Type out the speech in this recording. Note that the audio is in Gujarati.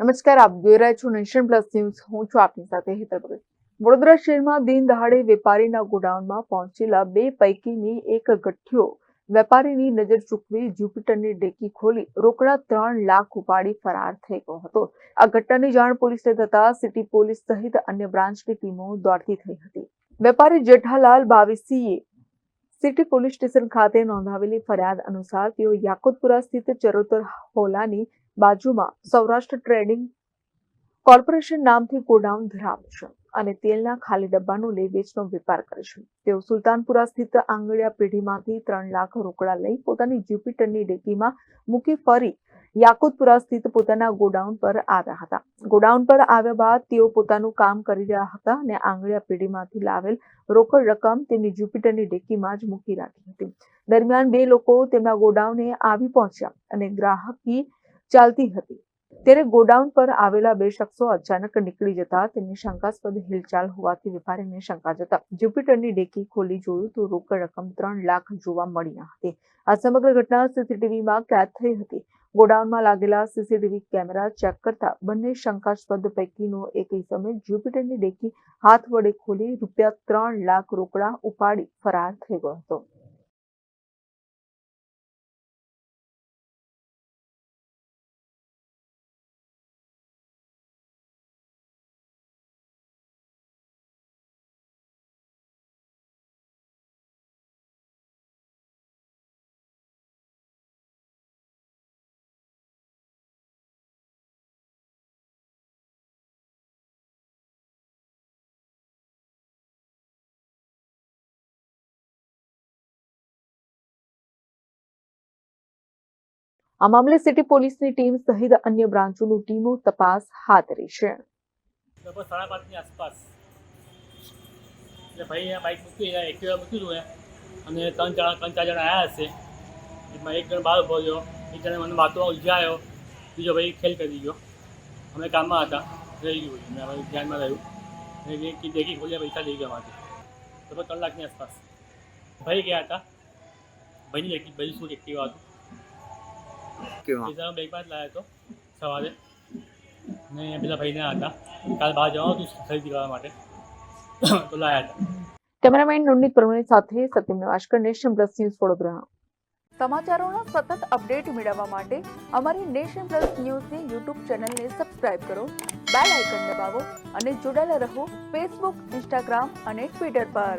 નમસ્કાર, આપ જોઈ રહ્યા છો નેશન પ્લસ ન્યૂઝ. હું છું આપની સાથે હેતલ ભગત. વડોદરા શહેરમાં દિન દહાડે વેપારીના ગોડાઉનમાં પહોંચેલા 2 પૈકીની એક ગઠ્ઠિયો વેપારીની નજર ચૂકવી જ્યુપિટરની ડેકી ખોલી રોકડા 3 લાખ ઉપાડી ફરાર થઈ ગયો હતો. આ ઘટનાની જાણ પોલીસને થતા સિટી પોલીસ સહિત અન્ય બ્રાન્ચની ટીમો દોડતી થઈ હતી. વેપારી જેઠાલાલ બાવીસીએ સિટી પોલીસ સ્ટેશન ખાતે નોંધાવેલી ફરિયાદ અનુસાર તેઓ યાકુતપુરા સ્થિત ચરોતર હોલાની બાજુમાં સૌરાષ્ટ્ર ટ્રેડિંગ કોર્પોરેશન નામથી ગોડાઉન ધરાવે છે અને તેલના ખાલી ડબ્બાનો લે વેચનો વેપાર કરે છે. તેઓ સુલતાનપુરા સ્થિત આંગળિયા પેઢીમાંથી 3 લાખ રોકડા લઈ પોતાની જ્યુપિટરની ડેકીમાં મૂકી ફરી યાકુતપુરા સ્થિત પોતાના ગોડાઉન પર આવ્યા હતા. ગોડાઉન પર આવ્યા બાદ તેઓ પોતાનું કામ કરી રહ્યા હતા અને આંગળિયા પેઢીમાંથી લાવેલ રોકડ રકમ તેમની જ્યુપિટરની ડેકીમાં જ મૂકી રાખી હતી. દરમિયાન 2 લોકો તેમના ગોડાઉને આવી પહોંચ્યા અને ગ્રાહકી ચાલતી હતી ત્યારે ગોડાઉન પર આવેલા 2 શખ્સો અચાનક નીકળી જતા તેમની શંકાસ્પદ હિલચાલ હોવાથી વેપારીને શંકા જતા જ્યુપિટરની ડેકી ખોલી જોયું તો રોકડ રકમ 3 લાખ જોવા મળી ન હતી. આ સમગ્ર ઘટના સીસીટીવીમાં કેદ થઈ હતી. ગોડાઉનમાં લાગેલા સીસીટીવી કેમેરા ચેક કરતા બંને શંકાસ્પદ પૈકીનો એક ઇસમે જ્યુપિટરની ડેકી હાથ વડે ખોલી રૂપિયા 3 લાખ રોકડા ઉપાડી ફરાર થઈ ગયો હતો. આ મામલે સિટી પોલીસની ટીમ સહિત અન્ય બ્રાન્ચોની ટીમો તપાસ હાથ ધરી છે. લગભગ 5:30 આસપાસ એટલે ભાઈ બાઇક મૂકી એક્ટિવા મૂકી હતું અને 3-4 જણા આવ્યા હશે. એમાં એક જણ બહાર ઊભો રહ્યો, એક જણે મને વાતોમાં ઉલઝાયો, બીજો ભાઈ ખેલ કરી ગયો. અમે કામમાં હતા, રહી ગયું મેં અમારું ધ્યાનમાં રહ્યું અને ડેકી ખોલ્યા, પૈસા લઈ ગયા માંથી લગભગ 3 લાખની આસપાસ. ભાઈ ગયા હતા, ભાઈની ભાઈ શું એક્ટિવા હતું પૈસા બેંકમાં જ લાવ્યા હતો સવારે ને પેલા ભાઈના હતા. કાલ બહાર જવાનું હતું ખરીદી કરવા માટે તો લાવ્યા હતા. કેમેરામેન નોંદિત પ્રવીણ સાથે સત્યમ નવાશકર, નેશન પ્લસ ન્યૂઝ, વડોદરા. સમાચારોના સતત અપડેટ મેળવવા માટે અમારી નેશન પ્લસ ન્યૂઝની યુટ્યુબ ચેનલને સબસ્ક્રાઇબ કરો, બેલ આઇકન દબાવો અને જોડાયેલા રહો ફેસબુક, ઇન્સ્ટાગ્રામ અને ટ્વિટર પર.